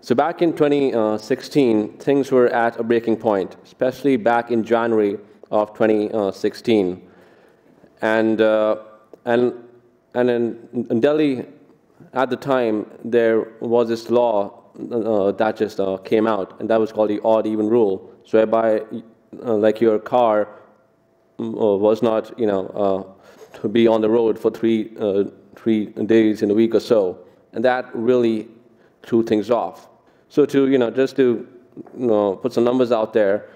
So back in 2016, things were at a breaking point, especially back in January of 2016. And, uh, and, and in Delhi, at the time, there was this law that just came out, and that was called the odd-even rule. So whereby, like your car was not, to be on the road for three days in a week or so, and that really threw things off. So to, just to put some numbers out there,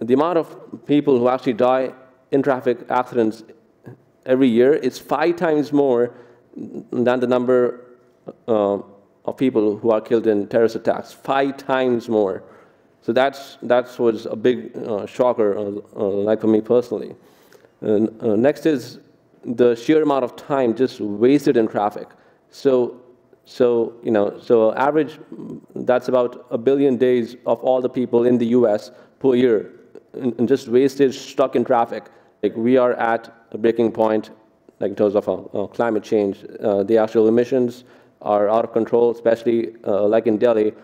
the amount of people who actually die in traffic accidents every year is 5 times more than the number of people who are killed in terrorist attacks. 5 times more. So that was a big shocker, like for me personally. Next is the sheer amount of time just wasted in traffic. So average, that's about 1 billion days of all the people in the US per year, and just wasted, stuck in traffic. Like we are at a breaking point, like in terms of climate change. The actual emissions are out of control, especially like in Delhi,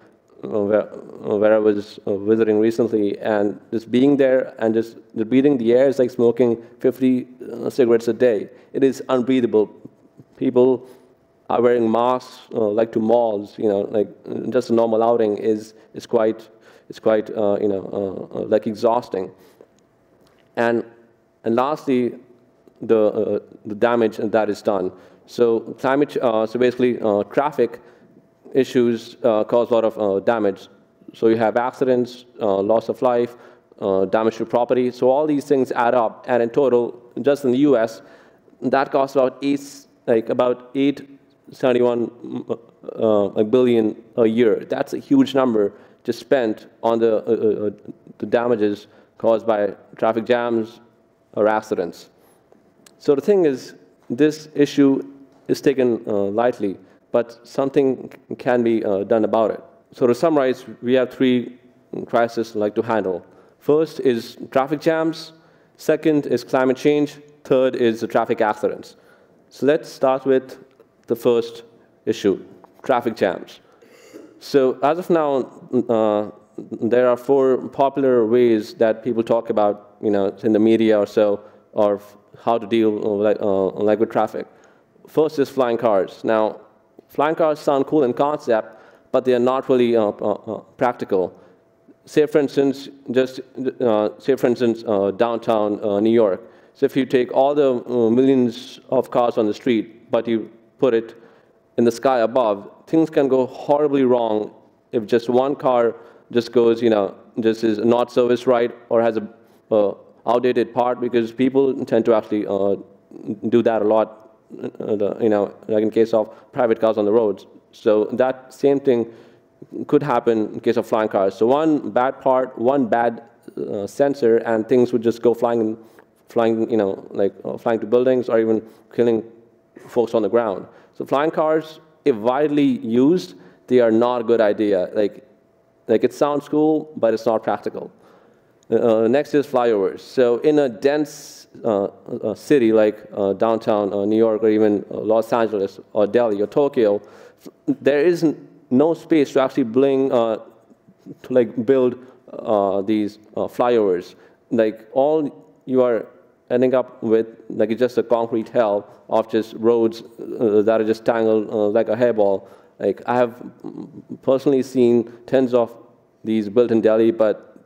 where I was visiting recently, and just being there and just breathing the air is like smoking 50 cigarettes a day. It is unbreathable. People are wearing masks like to malls, like just a normal outing is quite like exhausting. And lastly, the damage that is done. So so basically traffic issues cause a lot of damage. So you have accidents, loss of life, damage to property. So all these things add up, and in total, just in the US, that costs about $871 billion a year. That's a huge number just spent on the damages caused by traffic jams or accidents. So the thing is, this issue is taken lightly, but something can be done about it. So to summarize, we have 3 crises I'd like to handle. First is traffic jams. Second is climate change. Third is the traffic accidents. So let's start with the first issue, traffic jams. So as of now, there are 4 popular ways that people talk about, in the media or so, or how to deal like with traffic. First is flying cars. Now, flying cars sound cool in concept, but they are not really practical. Say for instance, downtown New York. So if you take all the millions of cars on the street, but you put it in the sky above, things can go horribly wrong if just one car just goes, just is not serviced right or has a outdated part, because people tend to actually do that a lot, like in case of private cars on the roads. So that same thing could happen in case of flying cars. So one bad part, one bad sensor, and things would just go flying, flying to buildings, or even killing folks on the ground. So flying cars, if widely used, they are not a good idea. Like it sounds cool, but it's not practical. Next is flyovers. So in a dense city like downtown New York, or even Los Angeles or Delhi or Tokyo, there is no space to actually build these flyovers. Like all you are ending up with, like, it's just a concrete hell of just roads that are just tangled like a hairball. Like I have personally seen tens of these built in Delhi, but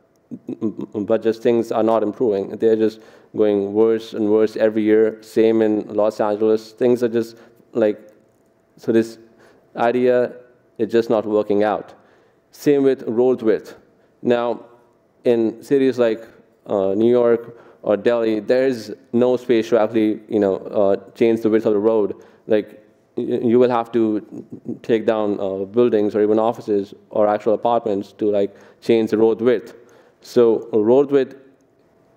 just things are not improving. They're just going worse and worse every year. Same in Los Angeles. Things are just so this idea is just not working out. Same with road width. Now, in cities like New York or Delhi, there is no space to actually, change the width of the road. Like you will have to take down buildings or even offices or actual apartments to change the road width. So road width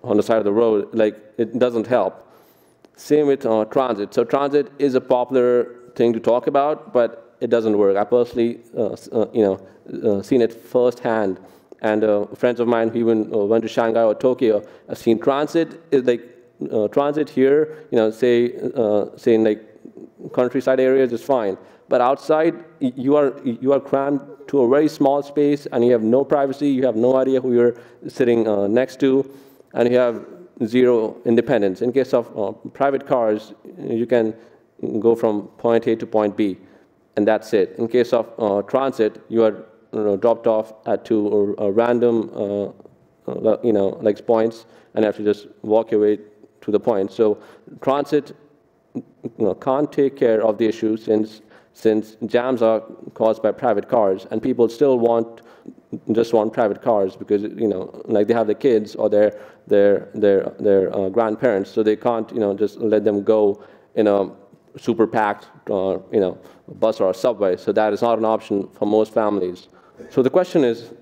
on the side of the road, it doesn't help. Same with transit. So transit is a popular thing to talk about, but it doesn't work. I personally, seen it firsthand, and friends of mine who even went to Shanghai or Tokyo have seen transit is transit here. Say in countryside areas is fine, but outside you are crammed to a very small space, and you have no privacy, you have no idea who you're sitting next to, and you have zero independence. In case of private cars, you can go from point A to point B, and that's it. In case of transit, you are dropped off at two random like points, and have to just walk your way to the point. So transit can't take care of the issue since jams are caused by private cars, and people still just want private cars because like they have the kids or their grandparents, so they can't just let them go in a super packed bus or a subway. So that is not an option for most families. So the question is,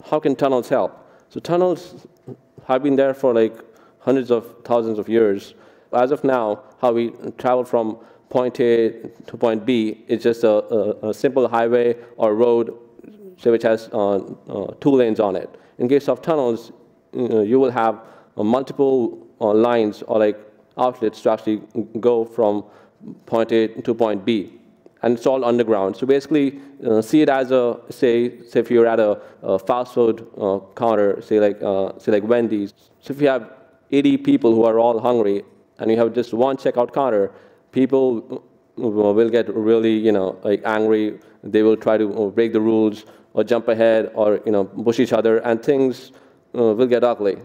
how can tunnels help? So tunnels have been there for like hundreds of thousands of years. As of now, how we travel from point A to point B is just a simple highway or road, say, which has 2 lanes on it. In case of tunnels, you will have multiple lines or like outlets to actually go from point A to point B, and it's all underground. So basically, see it as say if you're at a fast food counter, say like Wendy's. So if you have 80 people who are all hungry, and you have just one checkout counter, people will get really like angry. They will try to break the rules or jump ahead or push each other, and things will get ugly.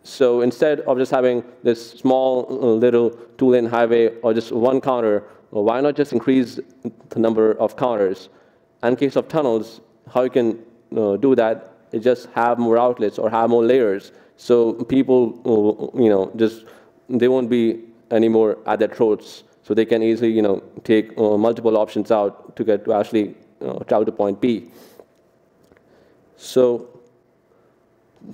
So instead of just having this small little 2-lane highway or just one counter, why not just increase the number of counters? And in case of tunnels, how you can do that is just have more outlets or have more layers. So people they won't be anymore at their throats. So they can easily take multiple options out to actually travel to point B. So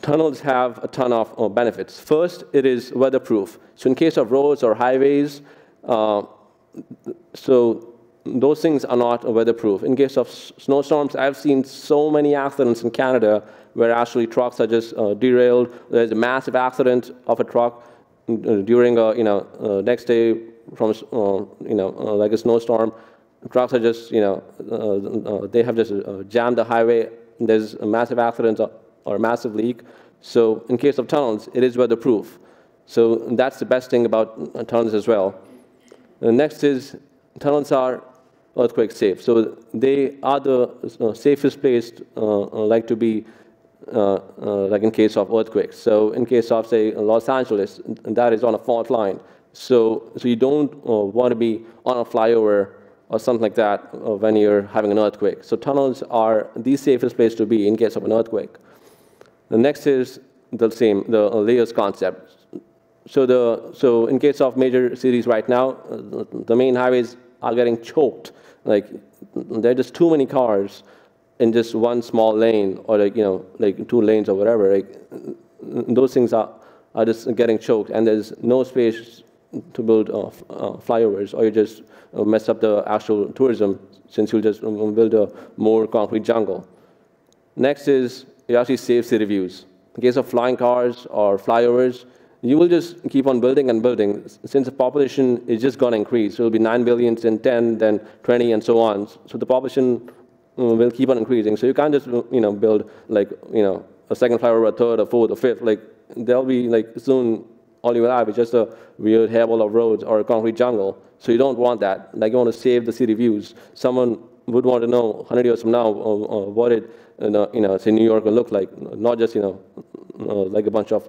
tunnels have a ton of benefits. First, it is weatherproof. So in case of roads or highways, so those things are not weatherproof. In case of snowstorms, I've seen so many accidents in Canada where actually trucks are just derailed. There's a massive accident of a truck during a next day from like a snowstorm. Trucks are just they have just jammed the highway. There's a massive accident or a massive leak. So in case of tunnels, it is weatherproof. So that's the best thing about tunnels as well. The next is tunnels are earthquake safe. So they are the safest place like to be like in case of earthquakes. So in case of, say, Los Angeles, that is on a fault line. So you don't want to be on a flyover or something like that when you're having an earthquake. So tunnels are the safest place to be in case of an earthquake. The next is the layers concept. So in case of major cities right now, the main highways are getting choked. Like there are just too many cars in just one small lane, or like 2 lanes or whatever. Like those things are just getting choked, and there's no space to build flyovers, or you just mess up the actual tourism, since you'll just build a more concrete jungle. Next is you actually save city views. In case of flying cars or flyovers, you will just keep on building and building, since the population is just going to increase. So it will be 9 billion, then 10, then 20, and so on. So the population will keep on increasing. So you can't just build like a second flyover, a third, a fourth, a fifth. Like there'll be like soon all you will have is just a weird hairball of roads or a concrete jungle. So you don't want that. Like you want to save the city views. Someone would want to know 100 years from now what it say New York will look like, not just like a bunch of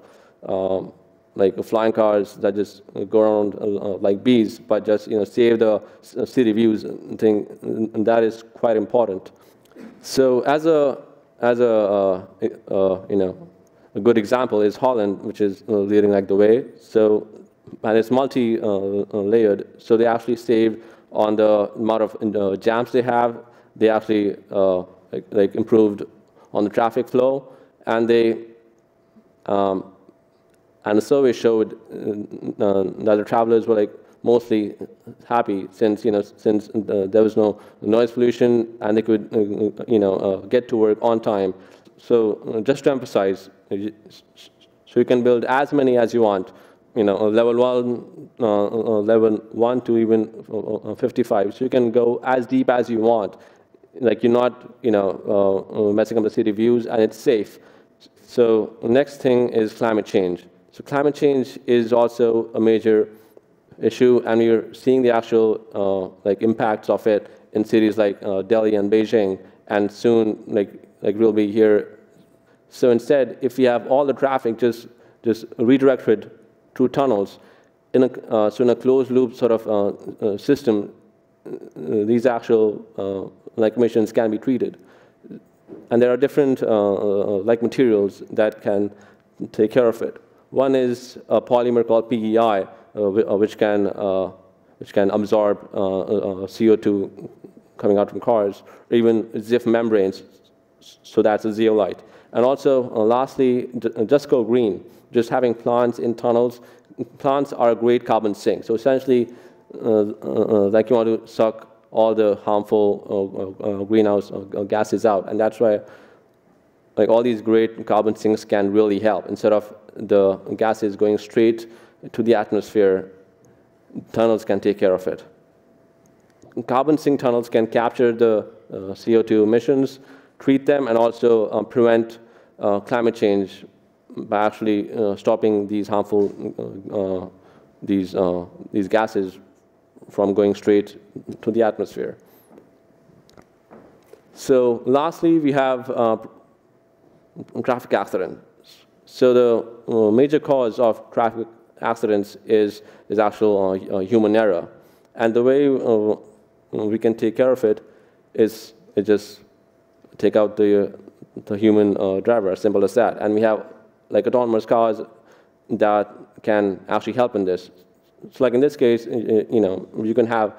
like flying cars that just go around like bees, but just save the city views thing, and that is quite important. So as a good example is Holland, which is leading like the way. So and it's multi-layered. So they actually saved on the amount of jams they have. They actually like improved on the traffic flow, and they and the survey showed that the travelers were like mostly happy, since there was no noise pollution, and they could get to work on time. So just to emphasize, so you can build as many as you want, level 1 to even 55. So you can go as deep as you want like you're not, messing up the city views, and it's safe. So next thing is climate change. So climate change is also a major issue, and we're seeing the actual impacts of it in cities like Delhi and Beijing, and soon like we'll be here. So instead, if we have all the traffic just redirected through tunnels, in a closed loop sort of system, these actual emissions can be treated. And there are different materials that can take care of it. One is a polymer called PEI, which can absorb CO2 coming out from cars, or even ZIF membranes, so that's a zeolite. And also, lastly, just go green. Just having plants in tunnels. Plants are a great carbon sink. So essentially, like you want to suck all the harmful greenhouse gases out, and that's why like all these great carbon sinks can really help. Instead of the gases going straight to the atmosphere, tunnels can take care of it. Carbon sink tunnels can capture the CO2 emissions, treat them, and also prevent climate change by actually stopping these harmful these gases from going straight to the atmosphere. So lastly, we have traffic accidents. So the major cause of traffic accidents is actual human error. And the way we can take care of it is just take out the human driver, as simple as that. And we have like autonomous cars that can actually help in this. So like in this case, you can have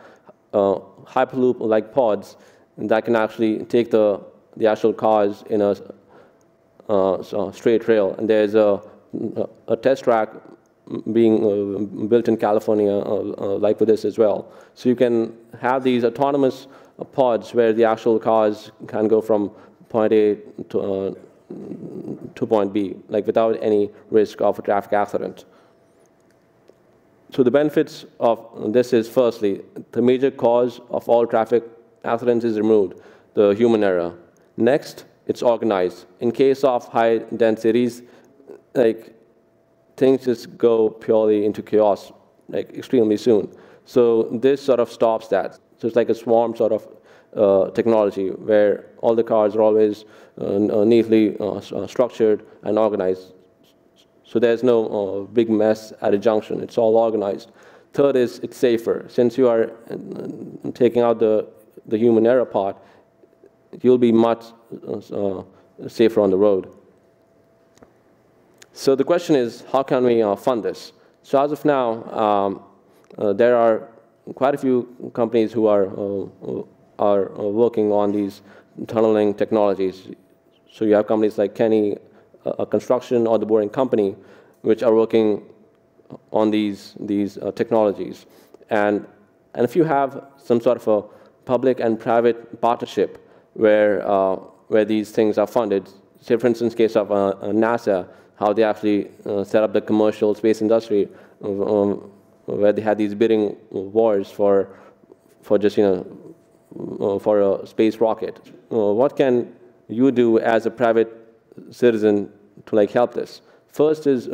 Hyperloop-like pods that can actually take the actual cars in a straight rail. And there's a test track being built in California like for this as well. So you can have these autonomous pods where the actual cars can go from point A to point B, like without any risk of a traffic accident. So the benefits of this is, firstly, the major cause of all traffic accidents is removed, the human error. Next, it's organized. In case of high densities, like things just go purely into chaos, like extremely soon. So this sort of stops that. So it's like a swarm sort of technology where all the cars are always neatly structured and organized. So there's no big mess at a junction. It's all organized. Third is it's safer. Since you are taking out the human error part, you'll be much safer on the road. So the question is, how can we fund this? So as of now, there are quite a few companies who are working on these tunneling technologies. So you have companies like Kenny, a construction or the boring company, which are working on these technologies. And if you have some sort of a public and private partnership where these things are funded, say for instance, case of NASA, how they actually set up the commercial space industry, where they had these bidding wars for just for a space rocket. What can you do as a private citizen to like help this? First is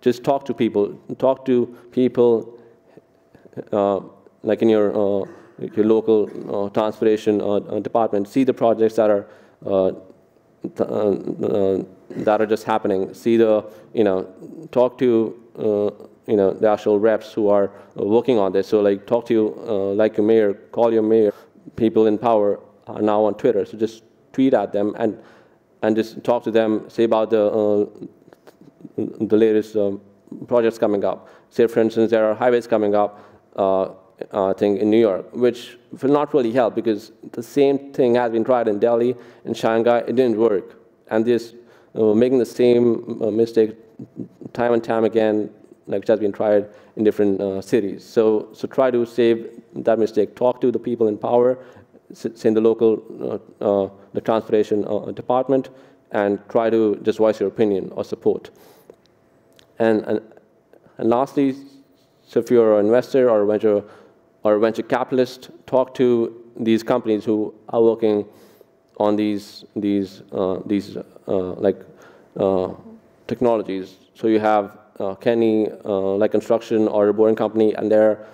just talk to people. Talk to people like in your local transportation department. See the projects that are just happening. See talk to the actual reps who are working on this. So like talk to like your mayor, call your mayor. People in power are now on Twitter, so just tweet at them and just talk to them. Say about the latest projects coming up. Say for instance, there are highways coming up. I think in New York, which will not really help because the same thing has been tried in Delhi and Shanghai. It didn't work, and this making the same mistake time and time again, like which has been tried in different cities. So try to save that mistake. Talk to the people in power, say in the local the transportation department, and try to just voice your opinion or support. And lastly, so if you're an investor or a venture capitalist, talk to these companies who are working on these technologies. So you have Kenny, like construction or a boring company, and there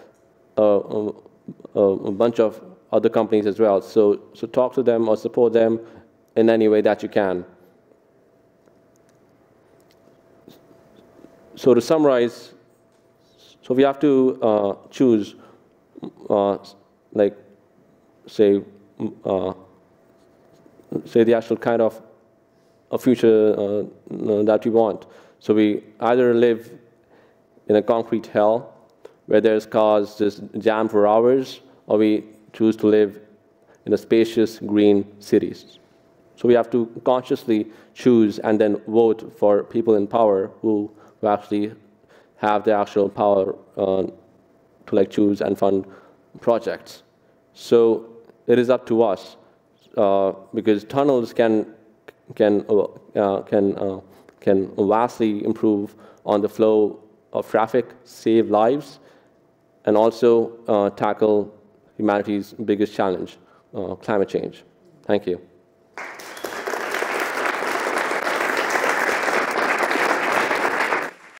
are a bunch of other companies as well. So talk to them or support them in any way that you can. So to summarize, so we have to choose, say the actual kind of a future that we want. So we either live in a concrete hell where there's cars just jammed for hours, or we choose to live in a spacious green cities. So we have to consciously choose and then vote for people in power who actually have the actual power to choose and fund projects. So it is up to us, because tunnels can vastly improve on the flow of traffic, save lives, and also tackle humanity's biggest challenge, climate change. Thank you.